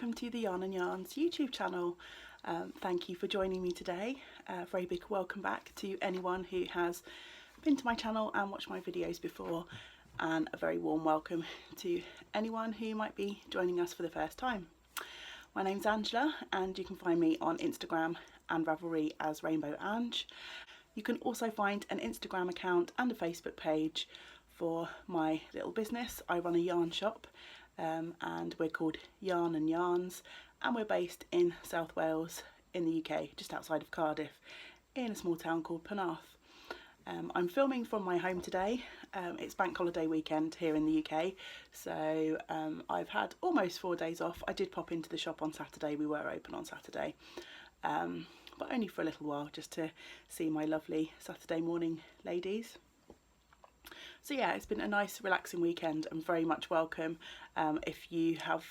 welcome to the Yarn and Yarns YouTube channel. Thank you for joining me today. Very big welcome back to anyone who has been to my channel and watched my videos before, and a very warm welcome to anyone who might be joining us for the first time. My name's Angela and you can find me on Instagram and Ravelry as Rainbow Ange. You can also find an Instagram account and a Facebook page for my little business. I run a yarn shop and we're called Yarn and Yarns, and we're based in South Wales in the UK, just outside of Cardiff, in a small town called Penarth. I'm filming from my home today. It's bank holiday weekend here in the UK, so I've had almost 4 days off. I did pop into the shop on Saturday, we were open on Saturday, but only for a little while, just to see my lovely Saturday morning ladies. So yeah, it's been a nice relaxing weekend and very much welcome. If you have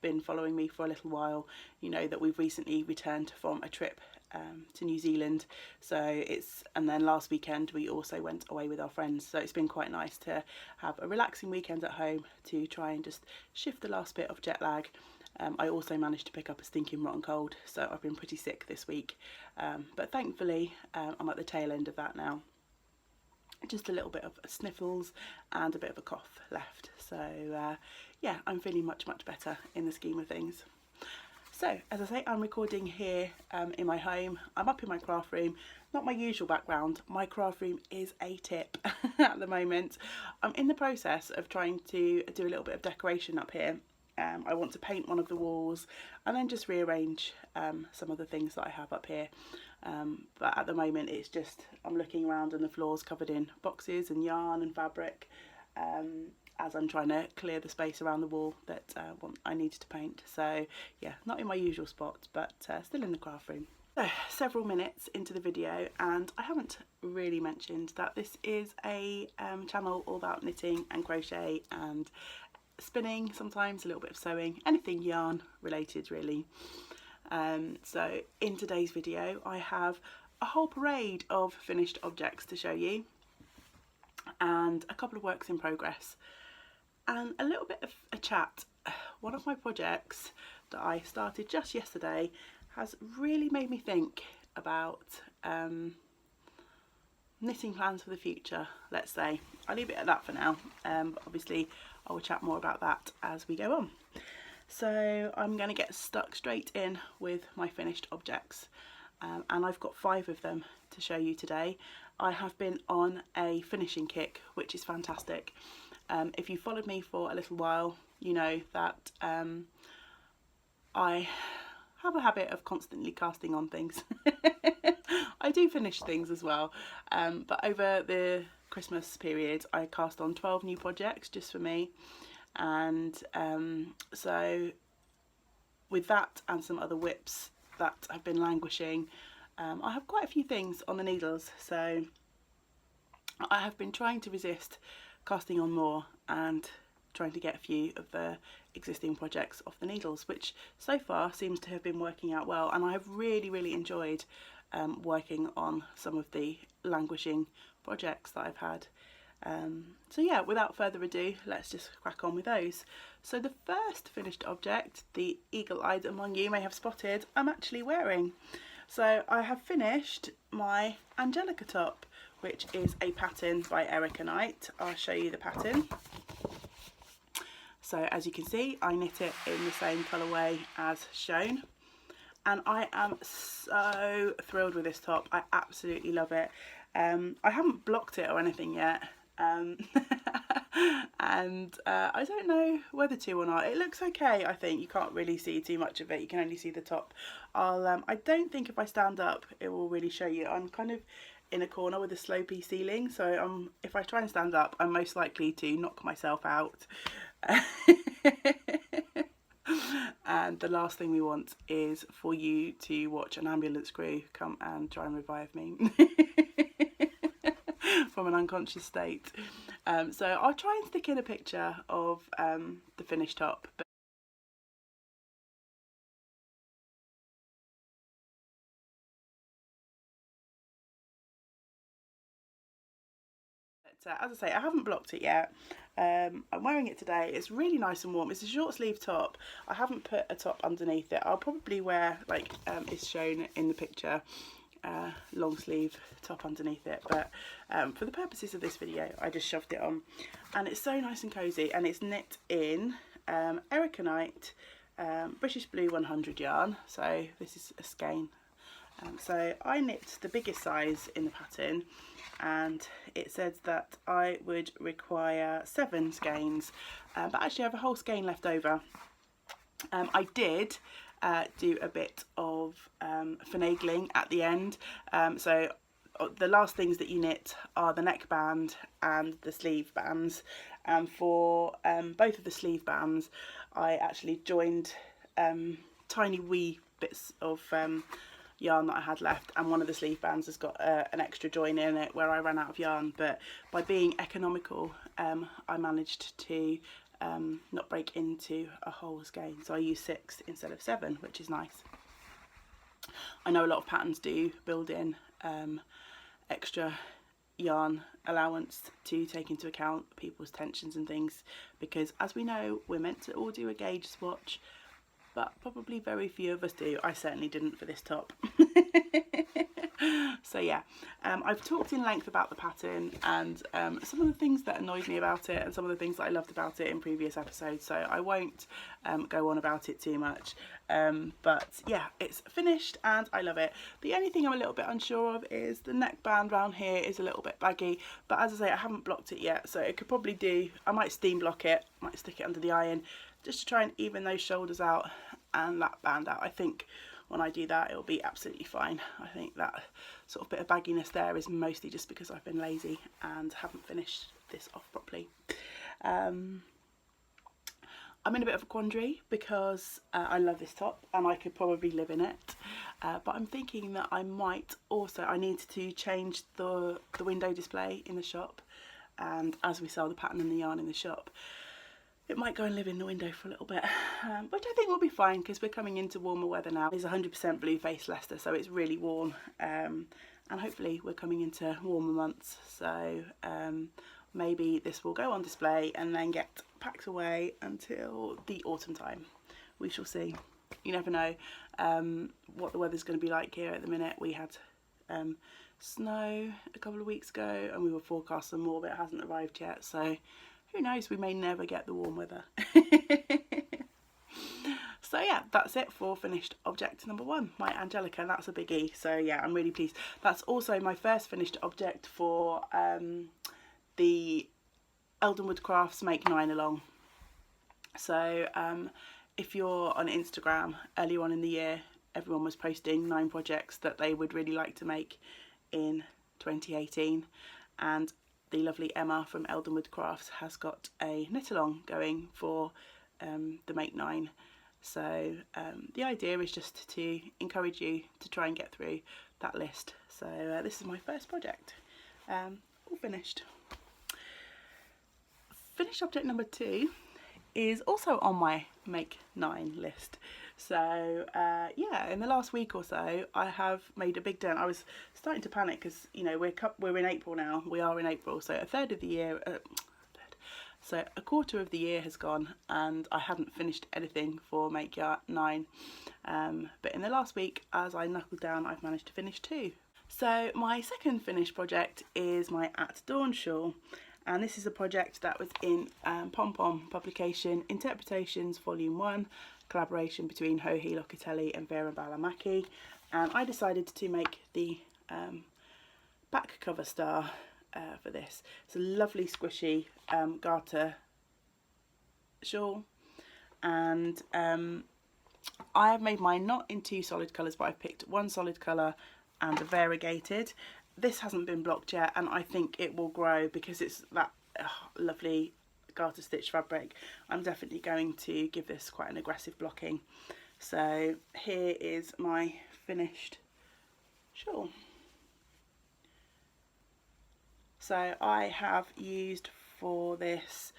been following me for a little while, you know that we've recently returned from a trip to New Zealand, and then last weekend we also went away with our friends, so it's been quite nice to have a relaxing weekend at home to try and just shift the last bit of jet lag. I also managed to pick up a stinking rotten cold, so I've been pretty sick this week, but thankfully I'm at the tail end of that now. Just a little bit of sniffles and a bit of a cough left, so yeah, I'm feeling much better in the scheme of things. So as I say, I'm recording here in my home. I'm up in my craft room, not my usual background. My craft room is a tip at the moment. I'm in the process of trying to do a little bit of decoration up here. I want to paint one of the walls and then just rearrange some of the things that I have up here. But at the moment it's just, I'm looking around and the floor's covered in boxes and yarn and fabric as I'm trying to clear the space around the wall that I needed to paint. So yeah, not in my usual spot, but still in the craft room. So several minutes into the video and I haven't really mentioned that this is a channel all about knitting and crochet and spinning, sometimes a little bit of sewing, anything yarn related really. So in today's video I have a whole parade of finished objects to show you and a couple of works in progress and a little bit of a chat. One of my projects that I started just yesterday has really made me think about knitting plans for the future, let's say. I'll leave it at that for now, but obviously I will chat more about that as we go on. So I'm going to get stuck straight in with my finished objects, and I've got 5 of them to show you today. I have been on a finishing kick, which is fantastic. If you followed me for a little while, you know that I have a habit of constantly casting on things. I do finish things as well, but over the Christmas period I cast on 12 new projects just for me, and so with that and some other whips that have been languishing, I have quite a few things on the needles, so I have been trying to resist casting on more and trying to get a few of the existing projects off the needles, which so far seems to have been working out well, and I have really enjoyed working on some of the languishing projects that I've had. So yeah, without further ado, let's just crack on with those. So the first finished object, the eagle-eyed among you may have spotted, I'm actually wearing. So I have finished my Angelica top, which is a pattern by Erica Knight. I'll show you the pattern. So as you can see, I knit it in the same colourway as shown, and I am so thrilled with this top. I absolutely love it. I haven't blocked it or anything yet, and I don't know whether to or not. It looks okay, I think. You can't really see too much of it, you can only see the top. I don't think if I stand up it will really show you. I'm kind of in a corner with a slopey ceiling, so if I try and stand up I'm most likely to knock myself out. And the last thing we want is for you to watch an ambulance crew come and try and revive me from an unconscious state. So I'll try and stick in a picture of the finished top. But as I say, I haven't blocked it yet. I'm wearing it today. It's really nice and warm. It's a short sleeve top. I haven't put a top underneath it. I'll probably wear, like is shown in the picture, long sleeve top underneath it, but for the purposes of this video I just shoved it on, and it's so nice and cozy, and it's knit in Ericanite British Blue 100 yarn. So this is a skein. So I knit the biggest size in the pattern, and it said that I would require 7 skeins, but actually I have a whole skein left over. I did do a bit of finagling at the end, so the last things that you knit are the neckband and the sleeve bands, and for both of the sleeve bands I actually joined tiny wee bits of yarn that I had left, and one of the sleeve bands has got an extra join in it where I ran out of yarn, but by being economical I managed to not break into a whole skein, so I used 6 instead of 7, which is nice. I know a lot of patterns do build in extra yarn allowance to take into account people's tensions and things, because as we know we're meant to all do a gauge swatch, but probably very few of us do. I certainly didn't for this top. So yeah, I've talked in length about the pattern and some of the things that annoyed me about it and some of the things that I loved about it in previous episodes, so I won't go on about it too much, but yeah, it's finished and I love it. The only thing I'm a little bit unsure of is the neckband round here is a little bit baggy, but as I say, I haven't blocked it yet, so it could probably do, I might steam block it, might stick it under the iron just to try and even those shoulders out and that band out. I think when I do that it'll be absolutely fine. I think that sort of bit of bagginess there is mostly just because I've been lazy and haven't finished this off properly. I'm in a bit of a quandary because I love this top and I could probably live in it, but I'm thinking that I might also, I need to change the window display in the shop, and as we sell the pattern and the yarn in the shop, it might go and live in the window for a little bit, which I think will be fine because we're coming into warmer weather now. It's 100% blue face Leicester, so it's really warm, and hopefully we're coming into warmer months, so maybe this will go on display and then get packed away until the autumn time. We shall see. You never know what the weather's going to be like here at the minute. We had snow a couple of weeks ago and we were forecast some more, but it hasn't arrived yet, so who knows, we may never get the warm weather. So yeah, that's it for finished object number 1, my Angelica, and that's a biggie, so yeah, I'm really pleased. That's also my first finished object for the Eldenwood Crafts Make 9 Along. So if you're on Instagram, earlier on in the year everyone was posting 9 projects that they would really like to make in 2018, and the lovely Emma from Eldenwood Crafts has got a knit along going for the Make 9. So the idea is just to encourage you to try and get through that list. So this is my first project, all finished. Finished object number 2 is also on my Make 9 list. So yeah, in the last week or so I have made a big dent. I was starting to panic because, you know, we're in April now. We are in April, so a third of the year, so a quarter of the year has gone and I hadn't finished anything for Make 9. But in the last week, as I knuckled down, I've managed to finish 2. So my second finished project is my At Dawn shawl. And this is a project that was in Pom Pom publication, Interpretations Volume 1, collaboration between Joji Locatelli and Vera Balamaki. And I decided to make the back cover star for this. It's a lovely squishy garter shawl, and I have made mine not in 2 solid colours, but I've picked 1 solid colour and a variegated. This hasn't been blocked yet, and I think it will grow because it's that lovely garter stitch fabric. I'm definitely going to give this quite an aggressive blocking. So here is my finished shawl. So I have used for this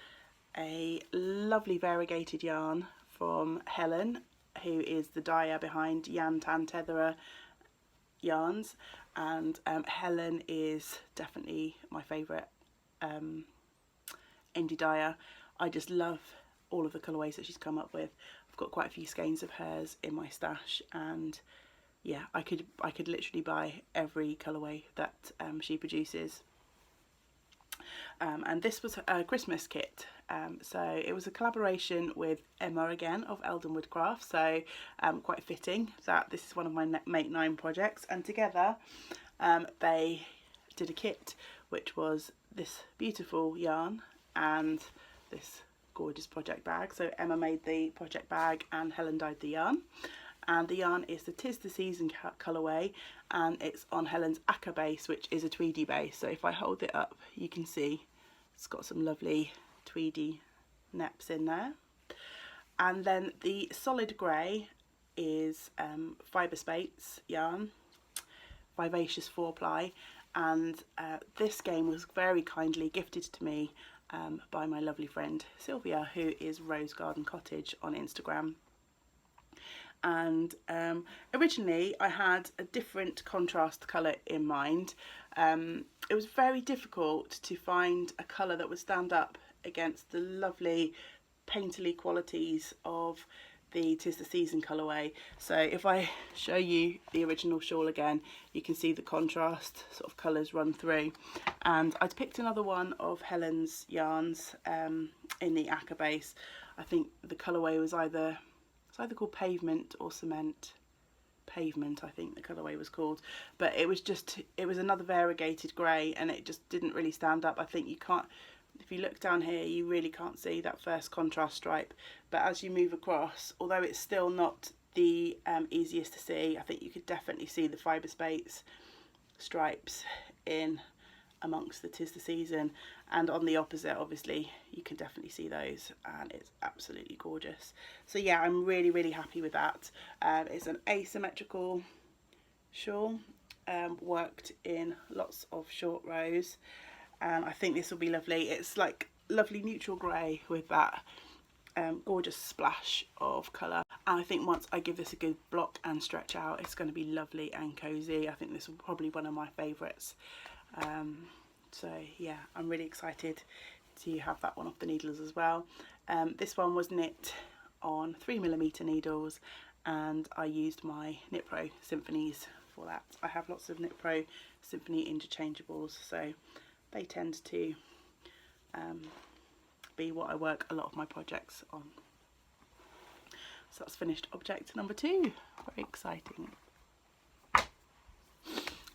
a lovely variegated yarn from Helen, who is the dyer behind Yan Tan Tetherer yarns, and Helen is definitely my favourite indie dyer. I just love all of the colourways that she's come up with. I've got quite a few skeins of hers in my stash, and yeah, I could literally buy every colourway that she produces. And this was a Christmas kit, so it was a collaboration with Emma again of Eldenwood Crafts, so quite fitting that this is one of my Make 9 projects, and together they did a kit which was this beautiful yarn and this gorgeous project bag. So Emma made the project bag and Helen dyed the yarn, and the yarn is the 'Tis the Season colourway, and it's on Helen's Acca base, which is a tweedy base. So if I hold it up, you can see it's got some lovely tweedy neps in there. And then the solid grey is Fibre Spates yarn, Vivacious 4-ply, and this skein was very kindly gifted to me by my lovely friend Sylvia, who is Rose Garden Cottage on Instagram. And originally I had a different contrast colour in mind. It was very difficult to find a colour that would stand up against the lovely painterly qualities of the 'Tis the Season colourway. So if I show you the original shawl again, you can see the contrast sort of colours run through. And I'd picked another one of Helen's yarns in the Acca base. I think the colourway was either called Pavement or Cement. Pavement, I think the colourway was called, but it was another variegated grey, and it just didn't really stand up. I think you can't, if you look down here, you really can't see that first contrast stripe, but as you move across, although it's still not the easiest to see, I think you could definitely see the Fibre Spates stripes in amongst the 'Tis the Season, and on the opposite obviously you can definitely see those, and it's absolutely gorgeous. So yeah, I'm really happy with that. It's an asymmetrical shawl, worked in lots of short rows, and I think this will be lovely. It's like lovely neutral grey with that gorgeous splash of colour, and I think once I give this a good block and stretch out, it's going to be lovely and cosy. I think this will probably be one of my favourites. So yeah, I'm really excited to have that one off the needles as well. This one was knit on 3mm needles, and I used my Knit Pro Symphonies for that. I have lots of Knit Pro Symphony interchangeables, so they tend to be what I work a lot of my projects on. So that's finished object number 2. Very exciting.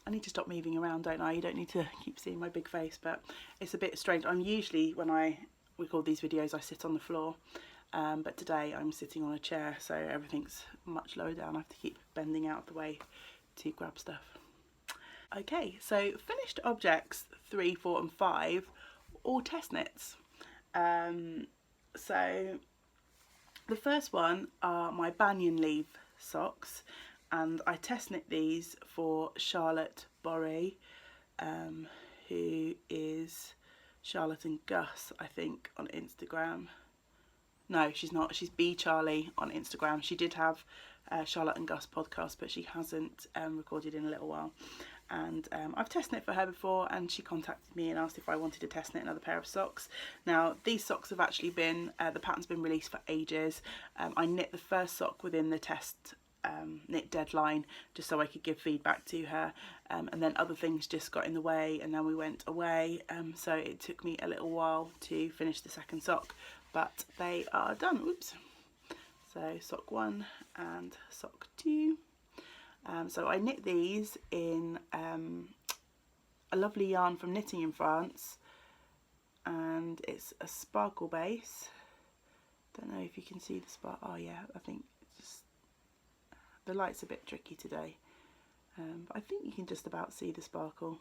I need to stop moving around, don't I? You don't need to keep seeing my big face, but it's a bit strange. I'm usually, when I record these videos, I sit on the floor, but today I'm sitting on a chair, so everything's much lower down. I have to keep bending out of the way to grab stuff. Okay, so finished objects 3, 4 and 5, all test knits. So the first one are my banyan leaf socks, and I test knit these for Charlotte Borry, who is Charlotte and Gus, I think, on Instagram. No, she's not. She's B Charlie on Instagram. She did have Charlotte and Gus podcast, but she hasn't recorded in a little while. And I've test knit for her before, and she contacted me and asked if I wanted to test knit another pair of socks. Now these socks have actually been, the pattern's been released for ages. I knit the first sock within the test knit deadline, just so I could give feedback to her, and then other things just got in the way, and then we went away, so it took me a little while to finish the second sock, but they are done. Oops. So sock 1 and sock 2. So I knit these in a lovely yarn from Knitting in France, and it's a sparkle base. Don't know if you can see the spark. Oh yeah, I think just the light's a bit tricky today, but I think you can just about see the sparkle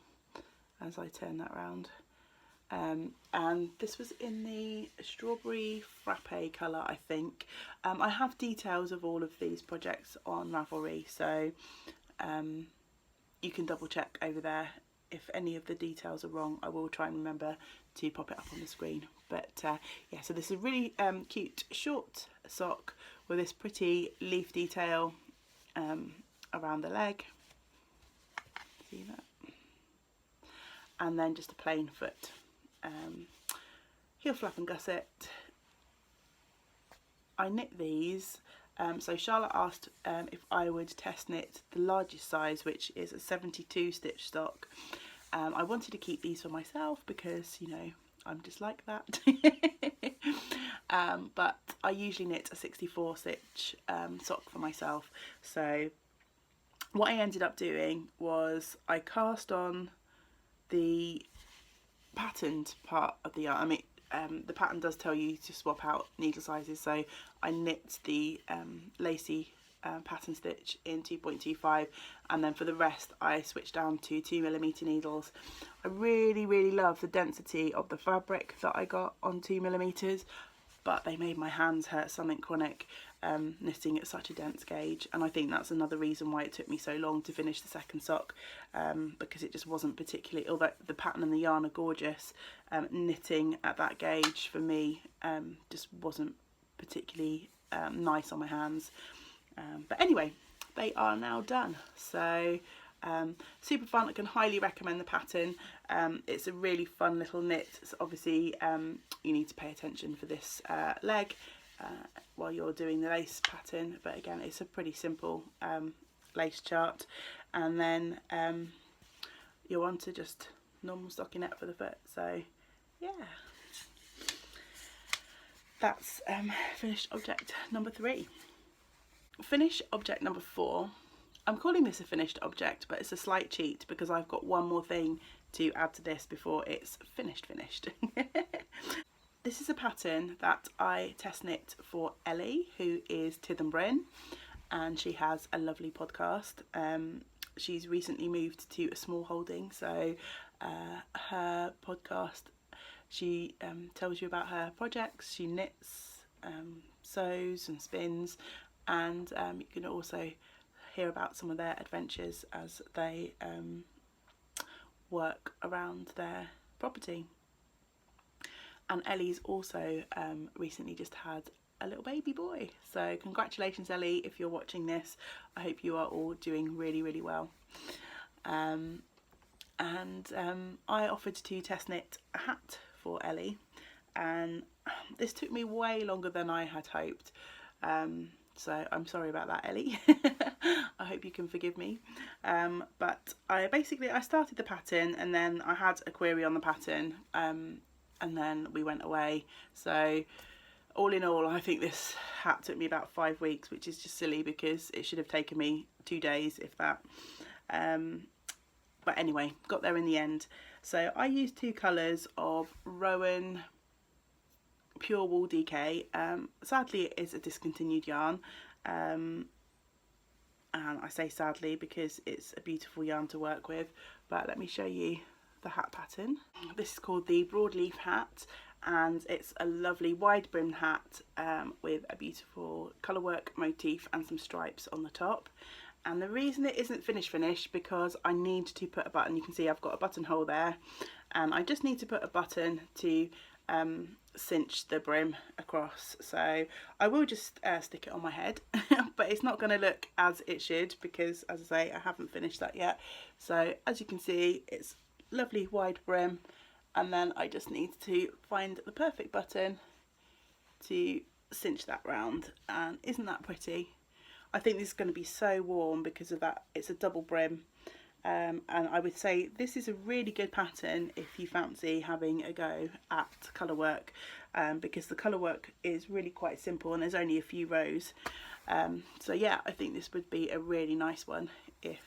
as I turn that round. And this was in the strawberry frappe colour, I think. I have details of all of these projects on Ravelry, so you can double check over there. If any of the details are wrong, I will try and remember to pop it up on the screen. But yeah, so this is a really cute short sock with this pretty leaf detail around the leg. See that? And then just a plain foot. heel flap and gusset. I knit these, so Charlotte asked if I would test knit the largest size, which is a 72 stitch stock. I wanted to keep these for myself because, you know, I'm just like that. But I usually knit a 64 stitch sock for myself. So what I ended up doing was I cast on the patterned part of the yarn. I mean, the pattern does tell you to swap out needle sizes, so I knit the lacy pattern stitch in 2.25, and then for the rest I switched down to 2mm needles. I really love the density of the fabric that I got on 2mm, but they made my hands hurt something chronic knitting at such a dense gauge, and I think that's another reason why it took me so long to finish the second sock, because it just wasn't particularly, although the pattern and the yarn are gorgeous, knitting at that gauge for me just wasn't particularly nice on my hands. But anyway, they are now done, so super fun. I can highly recommend the pattern. It's a really fun little knit. So obviously you need to pay attention for this leg while you're doing the lace pattern, but again it's a pretty simple lace chart, and then you're on to just normal stockinette for the foot. So yeah, that's finished object number 3. Finished object number 4. I'm calling this a finished object, but it's a slight cheat because I've got one more thing to add to this before it's finished. This is a pattern that I test knit for Ellie, who is Titham Bryn, and she has a lovely podcast. She's recently moved to a small holding, so her podcast, she tells you about her projects. She knits, sews and spins, and you can also hear about some of their adventures as they work around their property. And Ellie's also recently just had a little baby boy, so congratulations Ellie if you're watching this. I hope you are all doing really well. I offered to test knit a hat for Ellie, and this took me way longer than I had hoped, so I'm sorry about that, Ellie. I hope you can forgive me. But I started the pattern, and then I had a query on the pattern, and then we went away. So all in all, I think this hat took me about 5 weeks, which is just silly because it should have taken me 2 days, if that. But anyway, got there in the end. So I used 2 colours of Rowan Pure Wool DK. Sadly it is a discontinued yarn, and I say sadly because it's a beautiful yarn to work with. But let me show you the hat pattern. This is called the broadleaf hat, and it's a lovely wide brimmed hat with a beautiful colourwork motif and some stripes on the top. And the reason it isn't finished because I need to put a button. You can see I've got a buttonhole there, and I just need to put a button to cinch the brim across. So I will just stick it on my head, but it's not going to look as it should because, as I say, I haven't finished that yet. So as you can see, it's lovely wide brim, and then I just need to find the perfect button to cinch that round. And isn't that pretty? I think this is going to be so warm because of that. It's a double brim, and I would say this is a really good pattern if you fancy having a go at colour work, because the colour work is really quite simple and there's only a few rows. So yeah, I think this would be a really nice one if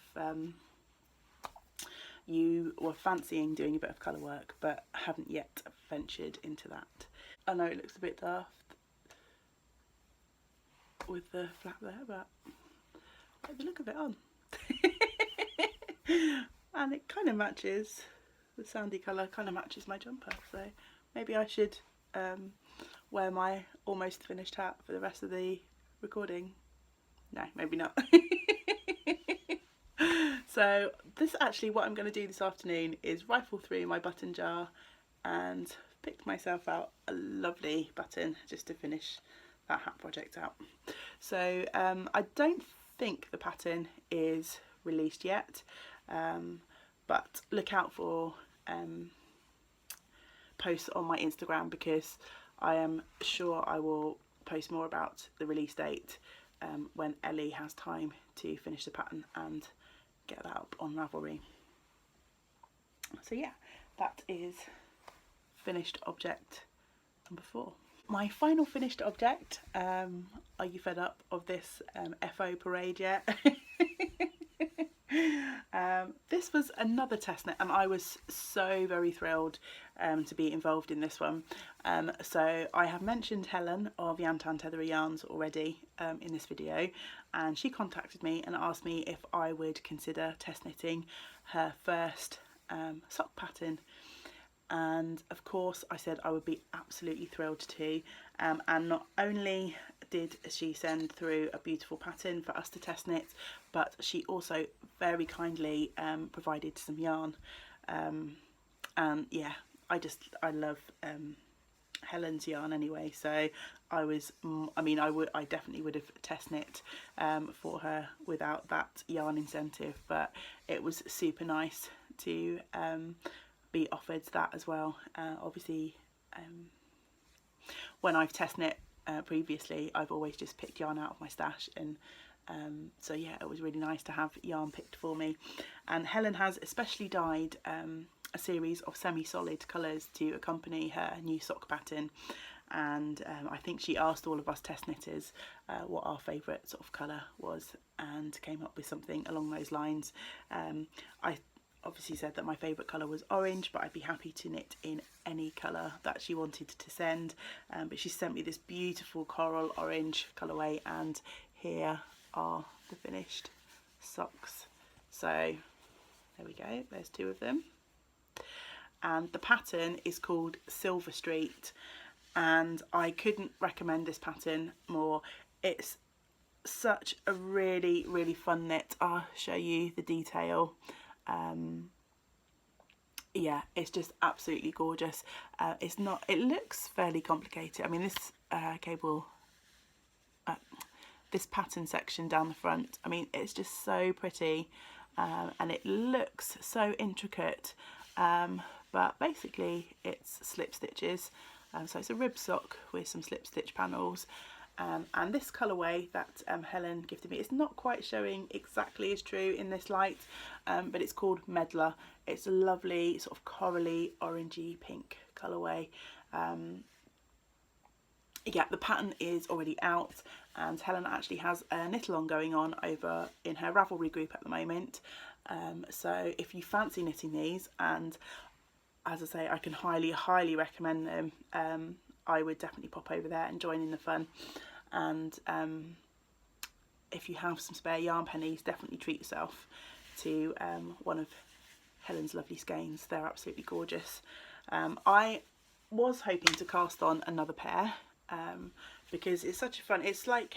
you were fancying doing a bit of colour work but haven't yet ventured into that. I know it looks a bit daft with the flap there, but I like the look of it on. And it kind of matches, the sandy colour kind of matches my jumper, so maybe I should wear my almost finished hat for the rest of the recording. No, maybe not. So this actually, what I'm going to do this afternoon is rifle through my button jar and pick myself out a lovely button just to finish that hat project out. So I don't think the pattern is released yet, but look out for post on my Instagram, because I am sure I will post more about the release date when Ellie has time to finish the pattern and get that up on Ravelry. So yeah, that is finished object number 4. My final finished object, are you fed up of this FO parade yet? This was another test knit, and I was so very thrilled to be involved in this one. So I have mentioned Helen of Yantan Tethery Yarns already in this video, and she contacted me and asked me if I would consider test knitting her first sock pattern. And of course I said I would be absolutely thrilled to, and not only did she send through a beautiful pattern for us to test knit, but she also very kindly provided some yarn, and yeah, I love Helen's yarn anyway, so I definitely would have test knit for her without that yarn incentive, but it was super nice to be offered that as well. Obviously when I've test knit previously, I've always just picked yarn out of my stash, and so yeah, it was really nice to have yarn picked for me. And Helen has especially dyed a series of semi-solid colours to accompany her new sock pattern, and I think she asked all of us test knitters what our favourite sort of colour was, and came up with something along those lines. I obviously said that my favourite colour was orange, but I'd be happy to knit in any colour that she wanted to send, but she sent me this beautiful coral orange colourway, and here are the finished socks. So there we go, there's 2 of them, and the pattern is called Silver Street, and I couldn't recommend this pattern more. It's such a really fun knit. I'll show you the detail. Yeah, it's just absolutely gorgeous. It looks fairly complicated. I mean, this this pattern section down the front, I mean, it's just so pretty, and it looks so intricate, but basically it's slip stitches. So it's a rib sock with some slip stitch panels. And this colourway that Helen gifted me, it's not quite showing exactly as true in this light, but it's called Medlar. It's a lovely sort of corally orangey pink colourway. Yeah, the pattern is already out, and Helen actually has a knit along going on over in her Ravelry group at the moment. So if you fancy knitting these, and as I say, I can highly recommend them. I would definitely pop over there and join in the fun, and if you have some spare yarn pennies, definitely treat yourself to one of Helen's lovely skeins. They're absolutely gorgeous. I was hoping to cast on another pair because it's such a fun, it's like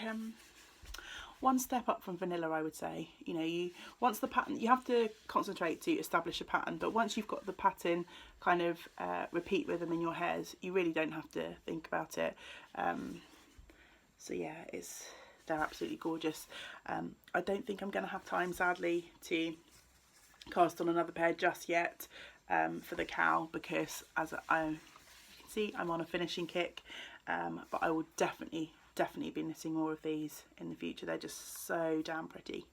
one step up from vanilla, I would say. You know, once the pattern, you have to concentrate to establish a pattern, but once you've got the pattern kind of repeat rhythm in your hairs, you really don't have to think about it. So yeah, they're absolutely gorgeous. I don't think I'm going to have time, sadly, to cast on another pair just yet for the cow, because as you can see, I'm on a finishing kick, but I will definitely be knitting more of these in the future. They're just so damn pretty.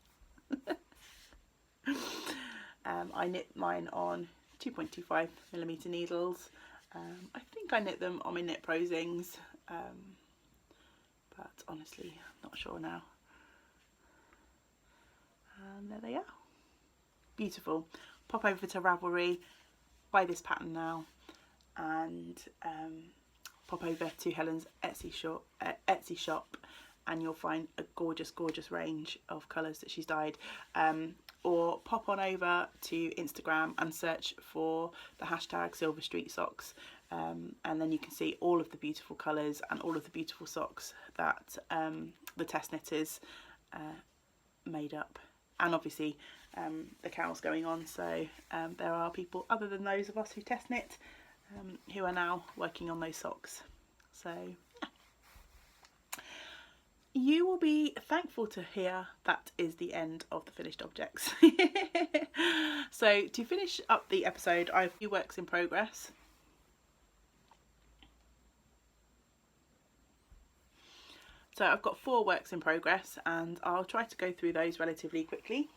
I knit mine on 2.25mm needles. I think I knit them on my Knit Prosings, but honestly I'm not sure now. And there they are, beautiful. Pop over to Ravelry, buy this pattern now, and pop over to Helen's Etsy shop, and you'll find a gorgeous range of colours that she's dyed. Or pop on over to Instagram and search for the hashtag Silver Street Socks, and then you can see all of the beautiful colours and all of the beautiful socks that the test knitters made up. And obviously the cow's going on, so there are people other than those of us who test knit who are now working on those socks. So yeah. You will be thankful to hear that is the end of the finished objects. So to finish up the episode, I have a few works in progress. So I've got 4 works in progress and I'll try to go through those relatively quickly.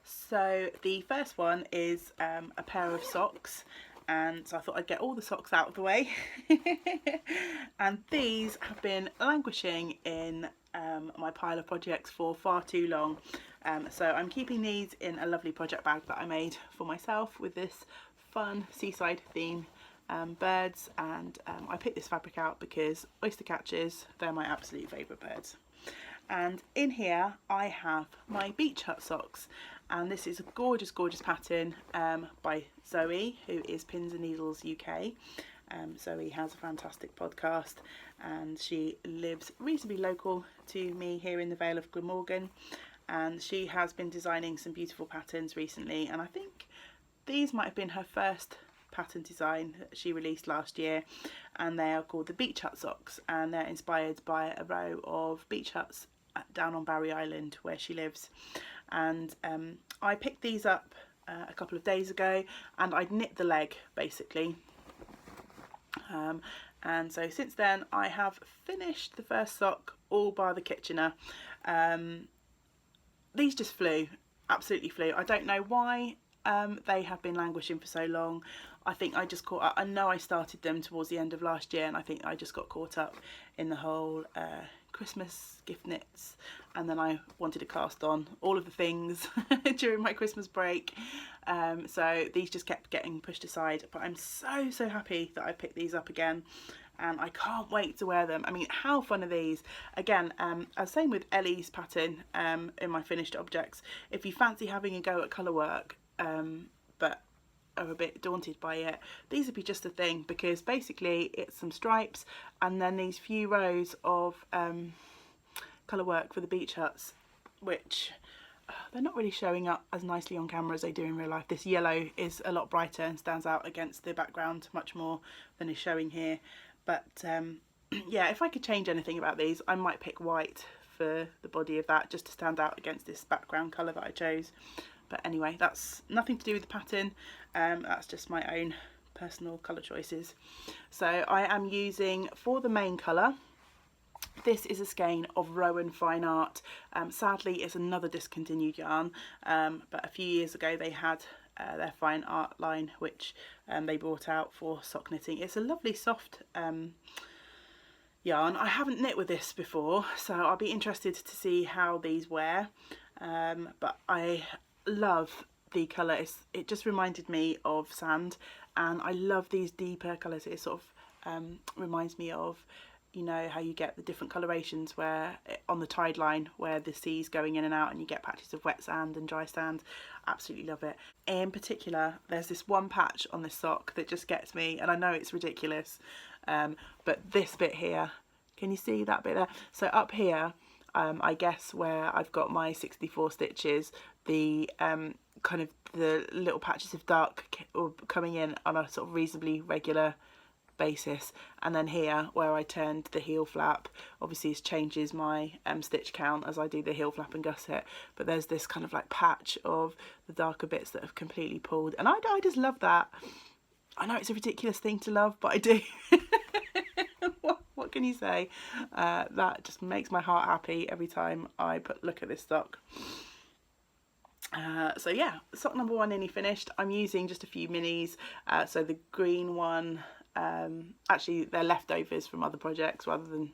So the first one is a pair of socks, and so I thought I'd get all the socks out of the way. And these have been languishing in my pile of projects for far too long. So I'm keeping these in a lovely project bag that I made for myself with this fun seaside theme, birds, and I picked this fabric out because oyster catchers, they're my absolute favourite birds. And in here I have my beach hut socks, and this is a gorgeous pattern by Zoe, who is Pins and Needles UK. Zoe has a fantastic podcast and she lives reasonably local to me here in the Vale of Glamorgan, and she has been designing some beautiful patterns recently, and I think these might have been her first pattern design that she released last year, and they are called the Beach Hut socks, and they're inspired by a row of beach huts down on Barry Island where she lives. And I picked these up a couple of days ago, and I'd knit the leg basically, and so since then I have finished the first sock all bar the Kitchener. These just flew, absolutely flew. I don't know why they have been languishing for so long. I think I just caught up. I know I started them towards the end of last year, and I think I just got caught up in the whole Christmas gift knits, and then I wanted to cast on all of the things during my Christmas break, so these just kept getting pushed aside. But I'm so happy that I picked these up again, and I can't wait to wear them. I mean, how fun are these? Again, same with Ellie's pattern in my finished objects. If you fancy having a go at colour work but are a bit daunted by it, these would be just the thing, because basically it's some stripes and then these few rows of colour work for the beach huts, which they're not really showing up as nicely on camera as they do in real life. This yellow is a lot brighter and stands out against the background much more than is showing here. But yeah, if I could change anything about these, I might pick white for the body of that, just to stand out against this background colour that I chose. But anyway, that's nothing to do with the pattern, that's just my own personal colour choices. So I am using, for the main colour, this is a skein of Rowan Fine Art. Sadly it's another discontinued yarn, but a few years ago they had their fine art line, which they brought out for sock knitting. It's a lovely soft yarn. I haven't knit with this before, so I'll be interested to see how these wear, but I love the colour. It just reminded me of sand, and I love these deeper colours. It sort of reminds me of, you know, how you get the different colorations where on the tide line where the sea's going in and out and you get patches of wet sand and dry sand. Absolutely love it. In particular, there's this one patch on this sock that just gets me, and I know it's ridiculous, but this bit here, can you see that bit there? So up here, I guess where I've got my 64 stitches, the kind of the little patches of dark coming in on a sort of reasonably regular basis, and then here where I turned the heel flap, obviously it changes my stitch count as I do the heel flap and gusset, but there's this kind of like patch of the darker bits that have completely pulled, and I just love that. I know it's a ridiculous thing to love, but I do. What can you say? That just makes my heart happy every time I look at this sock. So yeah, sock number 1 nearly finished. I'm using just a few minis. So the green one, actually they're leftovers from other projects rather than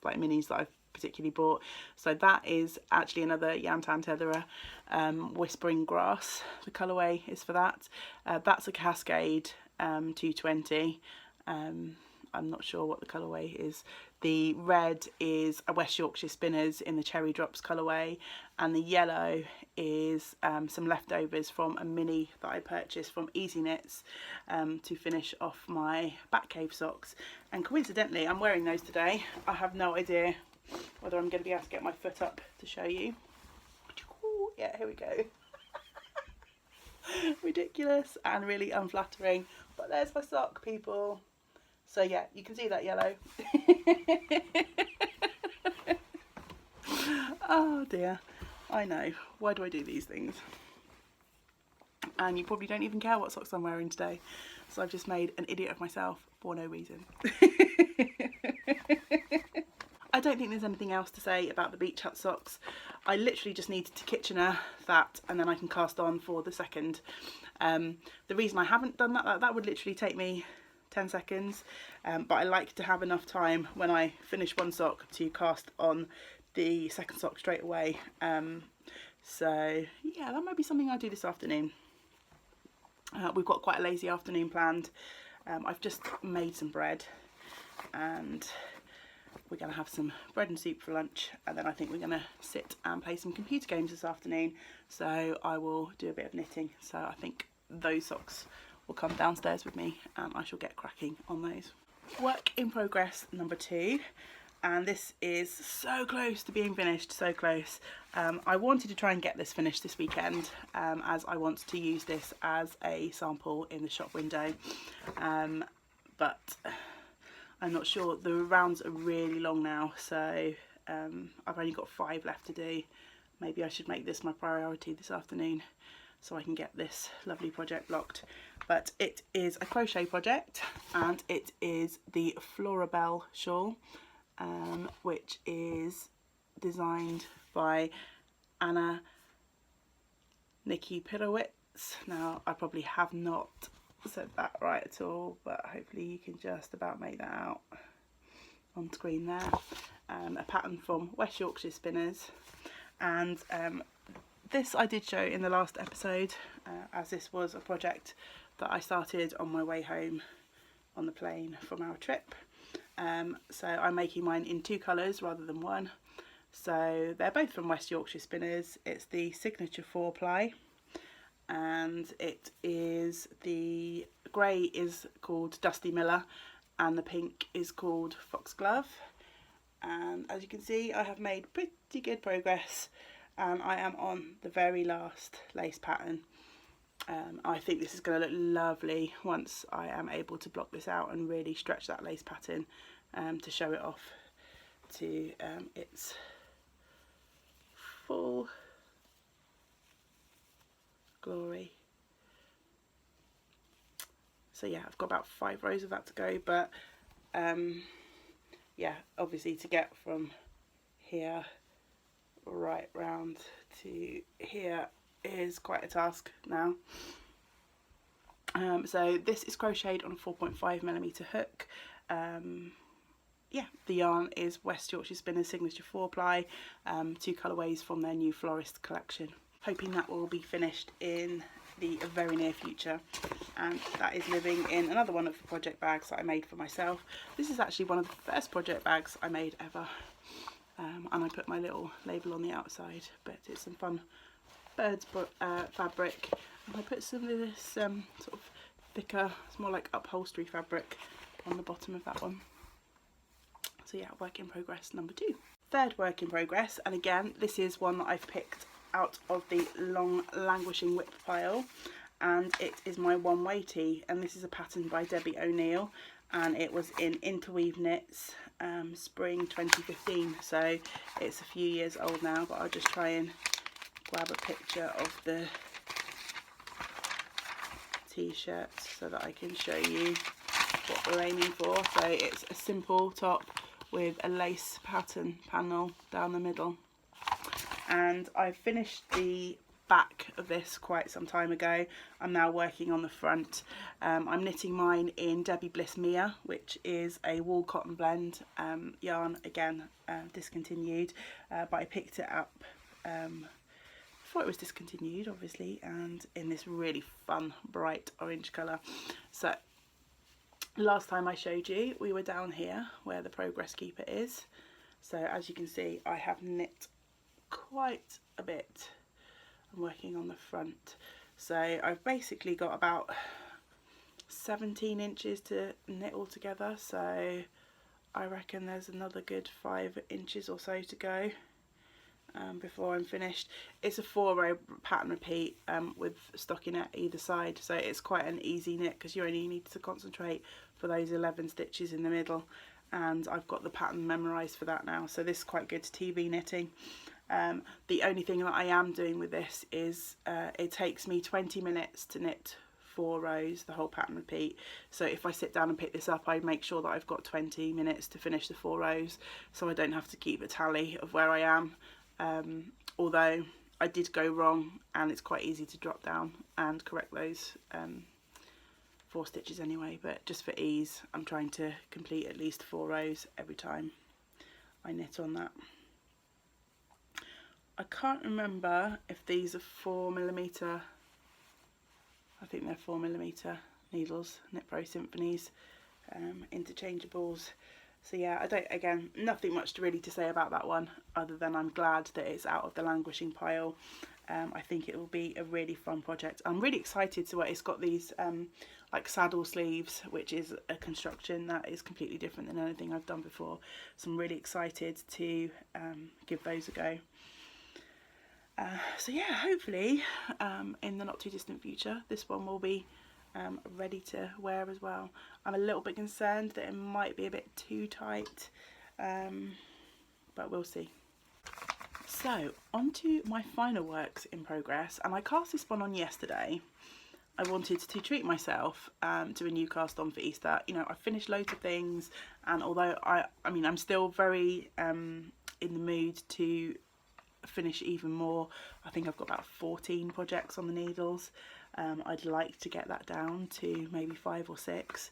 like minis that I've particularly bought. So that is actually another Yantan Tetherer, Whispering Grass. The colourway is for that. That's a Cascade 220. I'm not sure what the colourway is. The red is a West Yorkshire Spinners in the Cherry Drops colourway, and the yellow is some leftovers from a mini that I purchased from Easy Knits to finish off my Batcave socks. And coincidentally, I'm wearing those today. I have no idea whether I'm going to be able to get my foot up to show you. Yeah, here we go. Ridiculous and really unflattering, but there's my sock, people. So yeah, you can see that yellow. Oh dear, I know. Why do I do these things? and you probably don't even care what socks I'm wearing today. So I've just made an idiot of myself for no reason. I don't think there's anything else to say about the beach hut socks. I literally just needed to Kitchener that, and then I can cast on for the second. The reason I haven't done that would literally take me 10 seconds, but I like to have enough time when I finish one sock to cast on the second sock straight away. So yeah, that might be something I do this afternoon. We've got quite a lazy afternoon planned. I've just made some bread, and we're going to have some bread and soup for lunch, and then I think we're going to sit and play some computer games this afternoon. So I will do a bit of knitting, so I think those socks will come downstairs with me and I shall get cracking on those. Work in progress number 2, and this is so close to being finished, so close. I wanted to try and get this finished this weekend, as I want to use this as a sample in the shop window, but I'm not sure. The rounds are really long now, so I've only got 5 left to do. Maybe I should make this my priority this afternoon so I can get this lovely project blocked. But it is a crochet project, and it is the Florabelle shawl, which is designed by Anna Nikki Pirowitz. Now, I probably have not said that right at all, but hopefully you can just about make that out on screen there. A pattern from West Yorkshire Spinners, and this I did show in the last episode, as this was a project that I started on my way home on the plane from our trip. So I'm making mine in 2 colours rather than 1. So they're both from West Yorkshire Spinners. It's the signature 4-ply, and it is, the grey is called Dusty Miller and the pink is called Foxglove. And as you can see, I have made pretty good progress, and I am on the very last lace pattern. I think this is going to look lovely once I am able to block this out and really stretch that lace pattern to show it off to its full glory. So yeah, I've got about 5 rows of that to go, but yeah, obviously to get from here right round to here is quite a task now. So this is crocheted on a 4.5mm hook. Yeah, the yarn is West Yorkshire Spinners Signature 4-ply, 2 colourways from their new Florist collection. Hoping that will be finished in the very near future, and that is living in another one of the project bags that I made for myself. This is actually one of the first project bags I made ever, and I put my little label on the outside, but it's some fun birds fabric, and I put some of this sort of thicker, it's more like upholstery fabric on the bottom of that one. So yeah, work in progress number 2. Third work in progress, and again this is one that I've picked out of the long languishing whip pile, and it is my one way tee, and this is a pattern by Debbie O'Neill, and it was in Interweave Knits spring 2015, so it's a few years old now, but I'll just try and grab a picture of the t-shirt so that I can show you what we're aiming for. So it's a simple top with a lace pattern panel down the middle, and I finished the back of this quite some time ago. I'm now working on the front. I'm knitting mine in Debbie Bliss Mia, which is a wool cotton blend yarn, again discontinued, but I picked it up before it was discontinued obviously, and in this really fun bright orange colour. So last time I showed you, we were down here where the progress keeper is. So as you can see, I have knit quite a bit. I'm working on the front, so I've basically got about 17 inches to knit all together, so I reckon there's another good 5 inches or so to go before I'm finished. It's a 4-row pattern repeat with stockinette either side, so it's quite an easy knit because you only need to concentrate for those 11 stitches in the middle, and I've got the pattern memorised for that now, so this is quite good TV knitting. The only thing that I am doing with this is it takes me 20 minutes to knit 4 rows, the whole pattern repeat. So if I sit down and pick this up, I make sure that I've got 20 minutes to finish the 4 rows, so I don't have to keep a tally of where I am. Although I did go wrong, and it's quite easy to drop down and correct those 4 stitches anyway, but just for ease I'm trying to complete at least 4 rows every time I knit on that. I can't remember if these are 4mm, I think they're 4mm needles, Knit Pro Symphonies, interchangeables. So yeah, again, nothing much really to say about that one, other than I'm glad that it's out of the languishing pile. I think it will be a really fun project. I'm really excited to it's got these like saddle sleeves, which is a construction that is completely different than anything I've done before. So I'm really excited to give those a go. So yeah, hopefully in the not too distant future this one will be ready to wear as well. I'm a little bit concerned that it might be a bit too tight, but we'll see. So on to my final works in progress, and I cast this one on yesterday. I wanted to treat myself to a new cast on for Easter. You know, I finished loads of things, and although I mean I'm still very in the mood to finish even more. I think I've got about 14 projects on the needles. I'd like to get that down to maybe 5 or 6,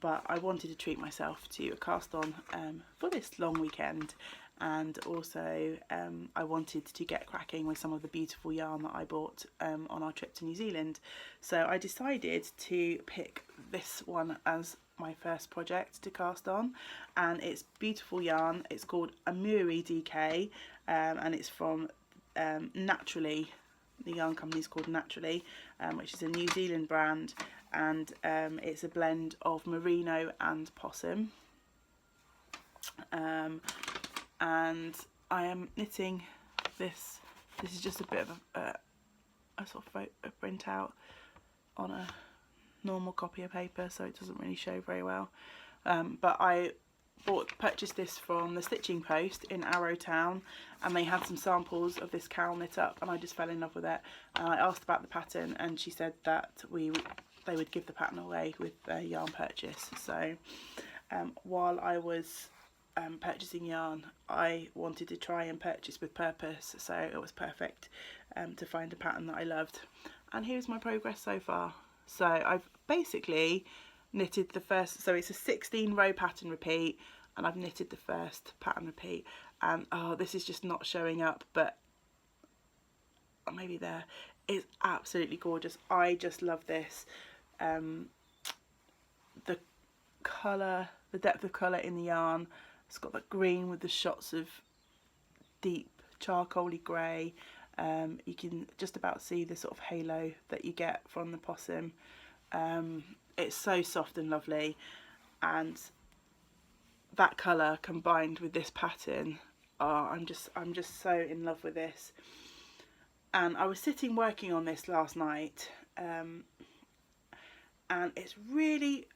but I wanted to treat myself to a cast on for this long weekend, and also I wanted to get cracking with some of the beautiful yarn that I bought on our trip to New Zealand. So I decided to pick this one as my first project to cast on, and it's beautiful yarn. It's called Amuri DK, and it's from Naturally. The yarn company is called Naturally, which is a New Zealand brand, and it's a blend of merino and possum. And I am knitting this. This is just a bit of a sort of a print out on a normal copy of paper, so it doesn't really show very well. But I purchased this from the Stitching Post in Arrowtown, and they had some samples of this cowl knit up, and I just fell in love with it. And I asked about the pattern, and she said that they would give the pattern away with their yarn purchase. So while I was purchasing yarn, I wanted to try and purchase with purpose, so it was perfect to find a pattern that I loved. And here's my progress so far. So I've basically knitted the first, so it's a 16 row pattern repeat, and I've knitted the first pattern repeat, and oh, this is just not showing up, but maybe there. It's absolutely gorgeous. I just love this. The colour, the depth of colour in the yarn, it's got that green with the shots of deep charcoaly grey. You can just about see the sort of halo that you get from the possum. It's so soft and lovely, and that colour combined with this pattern, oh, I'm just so in love with this. And I was sitting working on this last night, and it's really,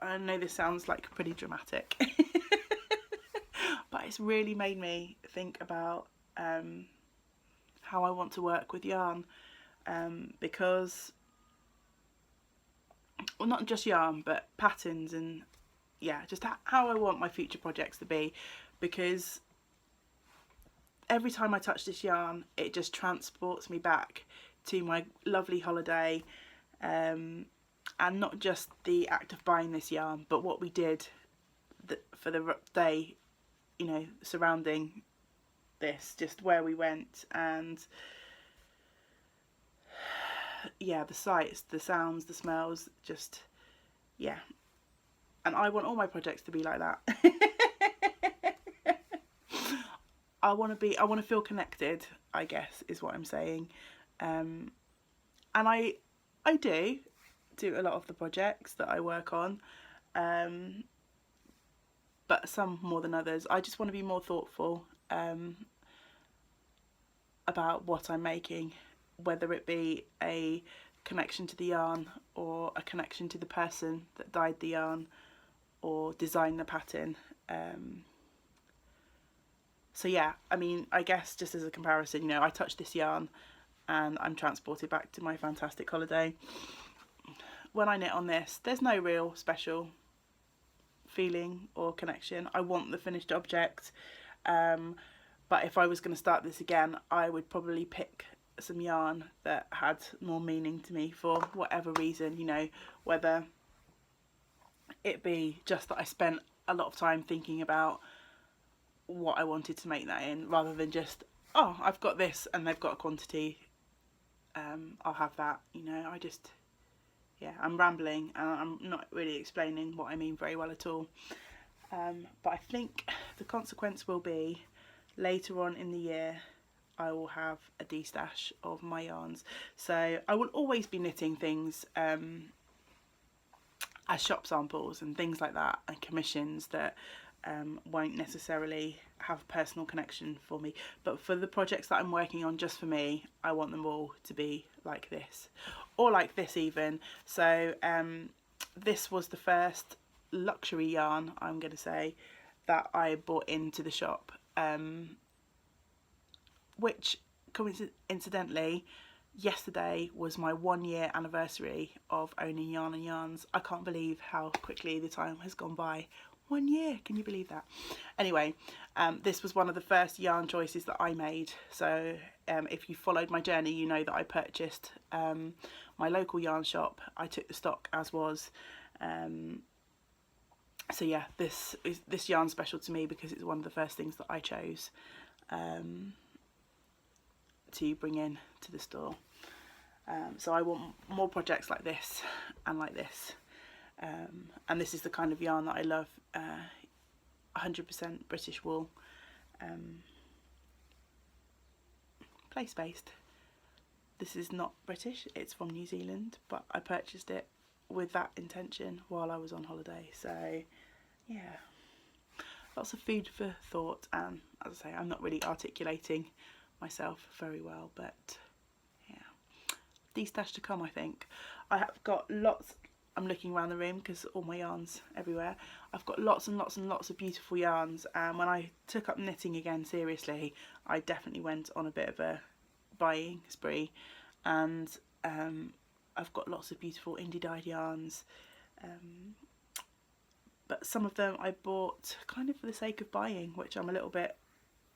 I know this sounds like pretty dramatic, but it's really made me think about how I want to work with yarn, because, well, not just yarn, but patterns, and yeah, just how I want my future projects to be, because every time I touch this yarn, it just transports me back to my lovely holiday, and not just the act of buying this yarn, but what we did for the day, you know, surrounding this, just where we went, and yeah, the sights, the sounds, the smells, just, yeah. And I want all my projects to be like that. I want to feel connected, I guess, is what I'm saying. And I do a lot of the projects that I work on, but some more than others. I just want to be more thoughtful about what I'm making, whether it be a connection to the yarn or a connection to the person that dyed the yarn or designed the pattern. So yeah, I mean, I guess just as a comparison, you know, I touch this yarn and I'm transported back to my fantastic holiday. When I knit on this, there's no real special feeling or connection. I want the finished object, but if I was going to start this again, I would probably pick some yarn that had more meaning to me for whatever reason, you know, whether it be just that I spent a lot of time thinking about what I wanted to make that in, rather than just, oh, I've got this and they've got a quantity, I'll have that, you know. Yeah, I'm rambling and I'm not really explaining what I mean very well at all. But I think the consequence will be later on in the year I will have a destash of my yarns. So I will always be knitting things as shop samples and things like that, and commissions that won't necessarily have personal connection for me. But for the projects that I'm working on just for me, I want them all to be like this, or like this even. So this was the first luxury yarn, I'm going to say, that I bought into the shop, which coincidentally yesterday was my 1 year anniversary of owning Yarn and Yarns. I can't believe how quickly the time has gone by. 1 year, can you believe that? Anyway, this was one of the first yarn choices that I made. So if you followed my journey, you know that I purchased my local yarn shop. I took the stock as was. So yeah, this yarn's special to me because it's one of the first things that I chose to bring in to the store. So I want more projects like this and like this. And this is the kind of yarn that I love, 100% British wool, place-based. This is not British, it's from New Zealand, but I purchased it with that intention while I was on holiday. So yeah, lots of food for thought, and as I say, I'm not really articulating myself very well, but yeah, destash to come. I think I have got lots. I'm looking around the room because all my yarns everywhere. I've got lots and lots and lots of beautiful yarns, and when I took up knitting again seriously, I definitely went on a bit of a buying spree, and I've got lots of beautiful indie dyed yarns, but some of them I bought kind of for the sake of buying, which I'm a little bit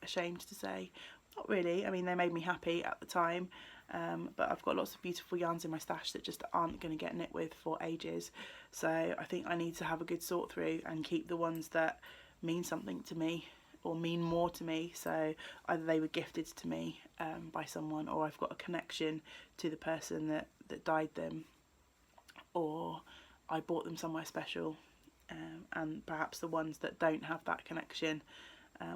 ashamed to say. Not really, I mean, they made me happy at the time, but I've got lots of beautiful yarns in my stash that just aren't going to get knit with for ages. So I think I need to have a good sort through and keep the ones that mean something to me or mean more to me. So either they were gifted to me by someone, or I've got a connection to the person that dyed them, or I bought them somewhere special, and perhaps the ones that don't have that connection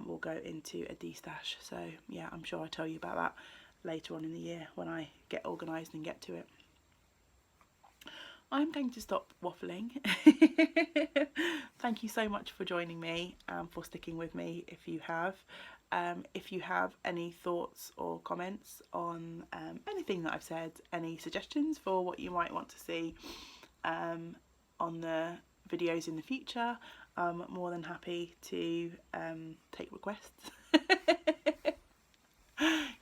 will go into a destash. So yeah, I'm sure I'll tell you about that later on in the year when I get organised and get to it. I'm going to stop waffling. Thank you so much for joining me and for sticking with me if you have. If you have any thoughts or comments on anything that I've said, any suggestions for what you might want to see on the videos in the future, I'm more than happy to take requests.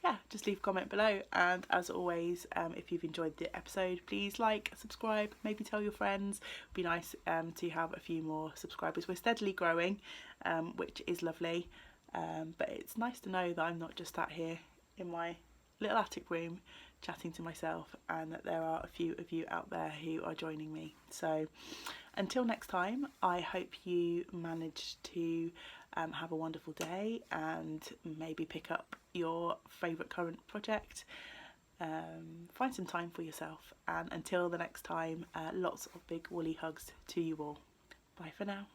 Yeah, just leave a comment below, and as always, if you've enjoyed the episode, please like, subscribe, maybe tell your friends. It'd be nice to have a few more subscribers. We're steadily growing, which is lovely, but it's nice to know that I'm not just sat here in my little attic room chatting to myself, and that there are a few of you out there who are joining me. So until next time, I hope you manage to have a wonderful day and maybe pick up your favourite current project. Find some time for yourself, and until the next time, lots of big woolly hugs to you all. Bye for now.